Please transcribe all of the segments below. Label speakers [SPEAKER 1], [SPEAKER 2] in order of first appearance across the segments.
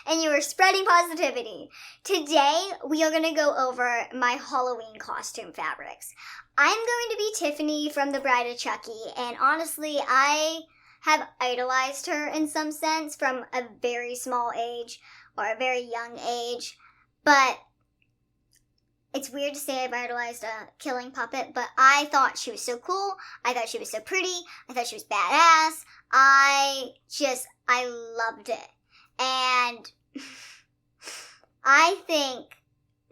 [SPEAKER 1] and you are spreading positivity. Today, we are going to go over my Halloween costume fabrics. I'm going to be Tiffany from The Bride of Chucky, and honestly, I have idolized her in some sense from a very small age or a very young age, but it's weird to say I've idolized a killing puppet, but I thought she was so cool. I thought she was so pretty. I thought she was badass. I loved it. And I think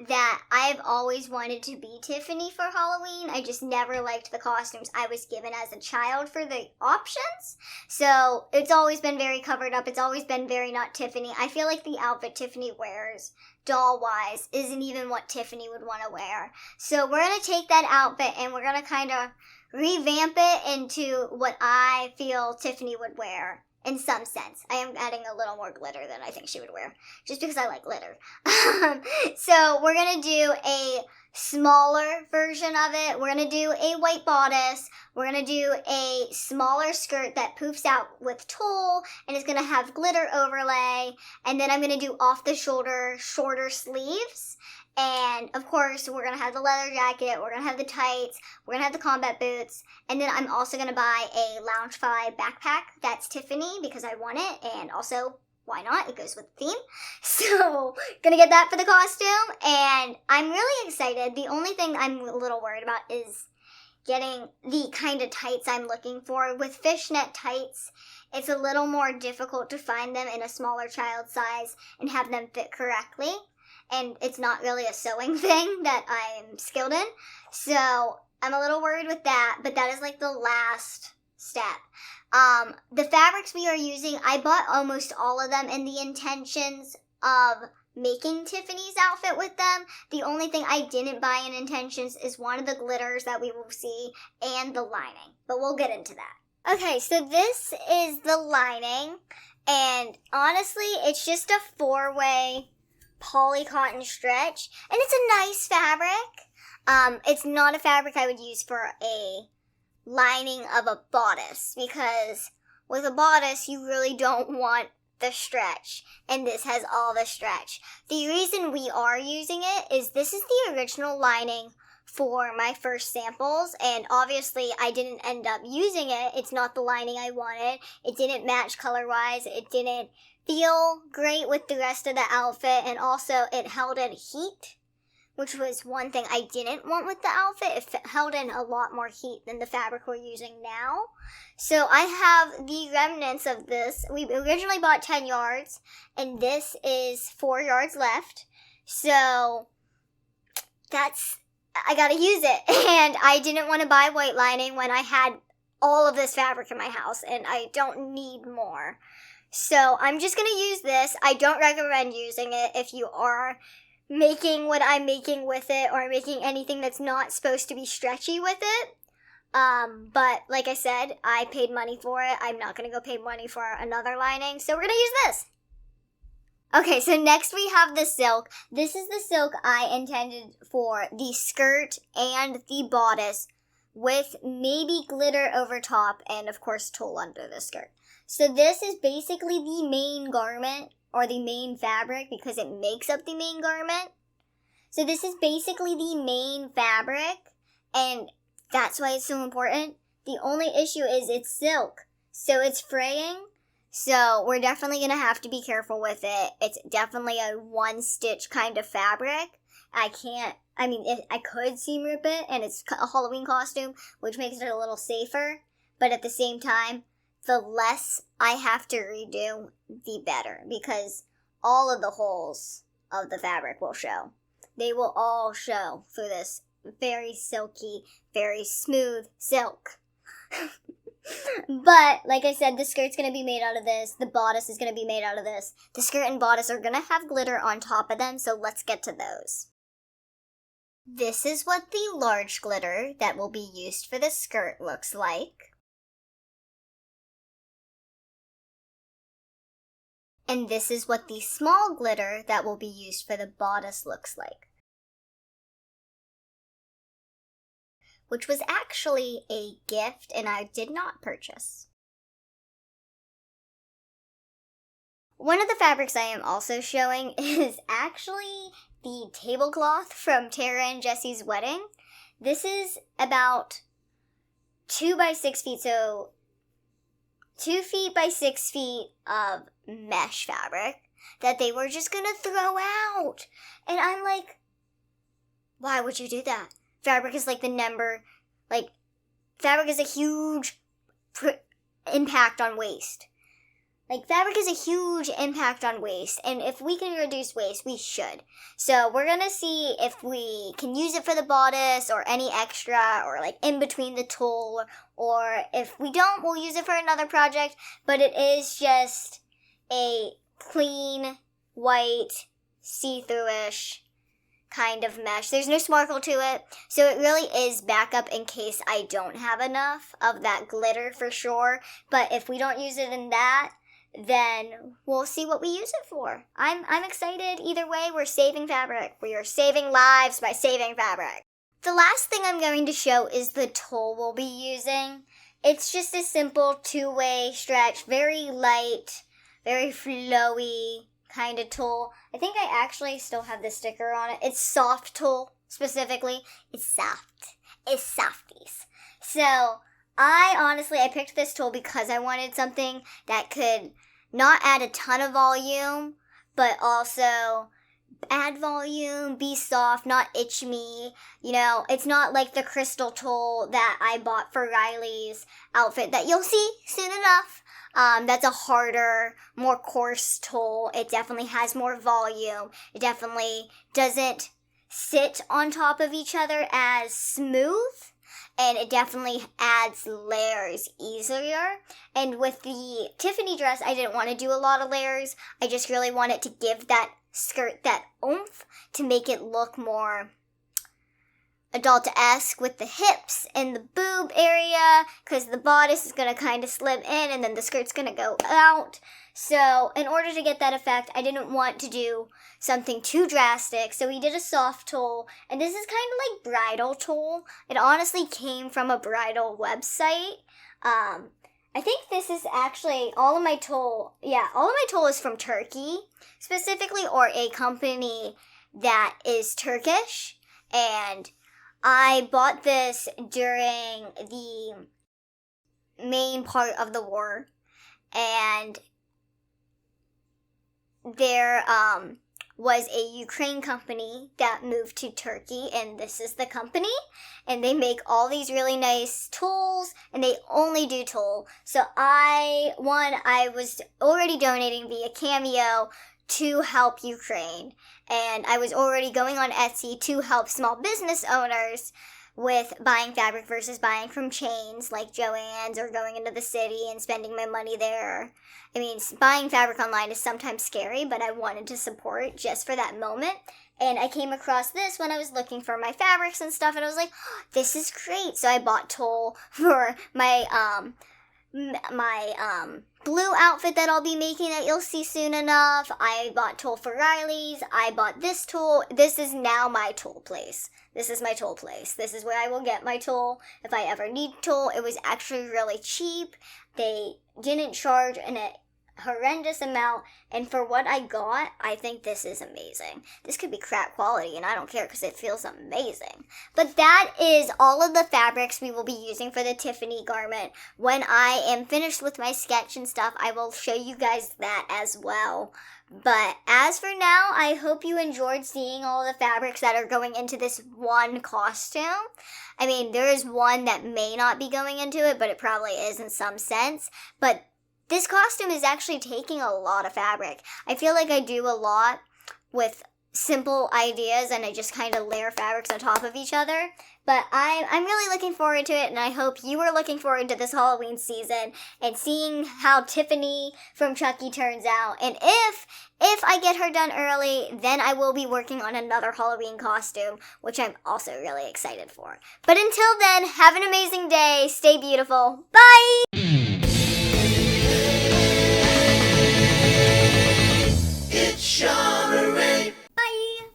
[SPEAKER 1] that I've always wanted to be Tiffany for Halloween. I just never liked the costumes I was given as a child for the options. So it's always been very covered up. It's always been very not Tiffany. I feel like the outfit Tiffany wears, doll-wise, isn't even what Tiffany would want to wear. So we're going to take that outfit and we're going to kind of revamp it into what I feel Tiffany would wear. In some sense. I am adding a little more glitter than I think she would wear, just because I like glitter. So we're going to do a smaller version of it. We're going to do a white bodice. We're going to do a smaller skirt that poofs out with tulle, and it's going to have glitter overlay. And then I'm going to do off-the-shoulder, shorter sleeves. And, of course, we're going to have the leather jacket, we're going to have the tights, we're going to have the combat boots, and then I'm also going to buy a Loungefly backpack that's Tiffany because I want it, and also, why not? It goes with the theme. So, going to get that for the costume, and I'm really excited. The only thing I'm a little worried about is getting the kind of tights I'm looking for. With fishnet tights, it's a little more difficult to find them in a smaller child size and have them fit correctly. And it's not really a sewing thing that I'm skilled in. So I'm a little worried with that, but that is like the last step. The fabrics we are using, I bought almost all of them in the intentions of making Tiffany's outfit with them. The only thing I didn't buy in intentions is one of the glitters that we will see and the lining, but we'll get into that. Okay, so this is the lining, and honestly, it's just a 4-way poly cotton stretch, and it's a nice fabric. It's not a fabric I would use for a lining of a bodice, because with a bodice you really don't want the stretch, and this has all the stretch. The reason we are using it is this is the original lining for my first samples, and obviously I didn't end up using it. It's not the lining I wanted. It didn't match color-wise. It didn't feel great with the rest of the outfit, and also it held in heat, which was one thing I didn't want with the outfit. It held in a lot more heat than the fabric we're using now. So I have the remnants of this. We originally bought 10 yards, and this is 4 yards left. So I gotta use it, and I didn't want to buy white lining when I had all of this fabric in my house, and I don't need more. So I'm just going to use this. I don't recommend using it if you are making what I'm making with it or making anything that's not supposed to be stretchy with it. But like I said, I paid money for it. I'm not going to go pay money for another lining. So we're going to use this. Okay, so next we have the silk. This is the silk I intended for the skirt and the bodice with maybe glitter over top and, of course, tulle under the skirt. So this is basically the main garment, or the main fabric, because it makes up the main garment. So this is basically the main fabric, and that's why it's so important. The only issue is it's silk, so it's fraying. So we're definitely going to have to be careful with it. It's definitely a one-stitch kind of fabric. I could seam rip it, and it's a Halloween costume, which makes it a little safer. But at the same time, the less I have to redo, the better, because all of the holes of the fabric will show. They will all show through this very silky, very smooth silk. But, like I said, the skirt's going to be made out of this. The bodice is going to be made out of this. The skirt and bodice are going to have glitter on top of them, so let's get to those. This is what the large glitter that will be used for the skirt looks like. And this is what the small glitter that will be used for the bodice looks like. Which was actually a gift and I did not purchase. One of the fabrics I am also showing is actually the tablecloth from Tara and Jesse's wedding. This is about 2 by 6 feet, so 2 feet by 6 feet of mesh fabric that they were just gonna throw out. And I'm like, why would you do that? Fabric is like fabric is a huge impact on waste. Fabric is a huge impact on waste, and if we can reduce waste, we should. So we're gonna see if we can use it for the bodice, or any extra, or in between the tulle, or if we don't, we'll use it for another project, but it is just a clean, white, see-through-ish kind of mesh. There's no sparkle to it, so it really is backup in case I don't have enough of that glitter for sure, but if we don't use it in that, then we'll see what we use it for. I'm excited. Either way, we're saving fabric. We are saving lives by saving fabric. The last thing I'm going to show is the tulle we'll be using. It's just a simple 2-way stretch, very light, very flowy kind of tulle. I think I actually still have the sticker on it. It's soft tulle, specifically. It's soft. It's softies. So, I picked this tulle because I wanted something that could not add a ton of volume, but also add volume, be soft, not itch me. It's not like the crystal tulle that I bought for Riley's outfit that you'll see soon enough. That's a harder, more coarse tulle. It definitely has more volume. It definitely doesn't sit on top of each other as smooth. And it definitely adds layers easier. And with the Tiffany dress, I didn't want to do a lot of layers. I just really wanted to give that skirt that oomph to make it look more adult-esque with the hips and the boob area, because the bodice is going to kind of slip in and then the skirt's going to go out. So in order to get that effect, I didn't want to do something too drastic, so we did a soft tulle, and this is kind of like bridal tulle. It honestly came from a bridal website. I think this is actually all of my tulle is from Turkey, specifically, or a company that is Turkish, and I bought this during the main part of the war, and there was a Ukraine company that moved to Turkey, and this is the company, and they make all these really nice tulles, and they only do tulle. So I was already donating via Cameo to help Ukraine, and I was already going on Etsy to help small business owners with buying fabric versus buying from chains like Joann's, or going into the city and spending my money there. I mean, buying fabric online is sometimes scary, but I wanted to support just for that moment. And I came across this when I was looking for my fabrics and stuff, and I was like, oh, this is great. So I bought tulle for my blue outfit that I'll be making that you'll see soon enough. I bought tulle for Riley's. I bought this tulle. This is now my tulle place. This is my tulle place. This is where I will get my tulle if I ever need tulle. It was actually really cheap. They didn't charge a horrendous amount, and for what I got, I think this is amazing. This could be crap quality, and I don't care because it feels amazing. But that is all of the fabrics we will be using for the Tiffany garment. When I am finished with my sketch and stuff, I will show you guys that as well. But as for now, I hope you enjoyed seeing all the fabrics that are going into this one costume. I mean, there is one that may not be going into it, but it probably is in some sense. But this costume is actually taking a lot of fabric. I feel like I do a lot with simple ideas, and I just kind of layer fabrics on top of each other. But I'm really looking forward to it, and I hope you are looking forward to this Halloween season and seeing how Tiffany from Chucky turns out. And if I get her done early, then I will be working on another Halloween costume, which I'm also really excited for. But until then, have an amazing day. Stay beautiful. Bye!
[SPEAKER 2] It's Shauna.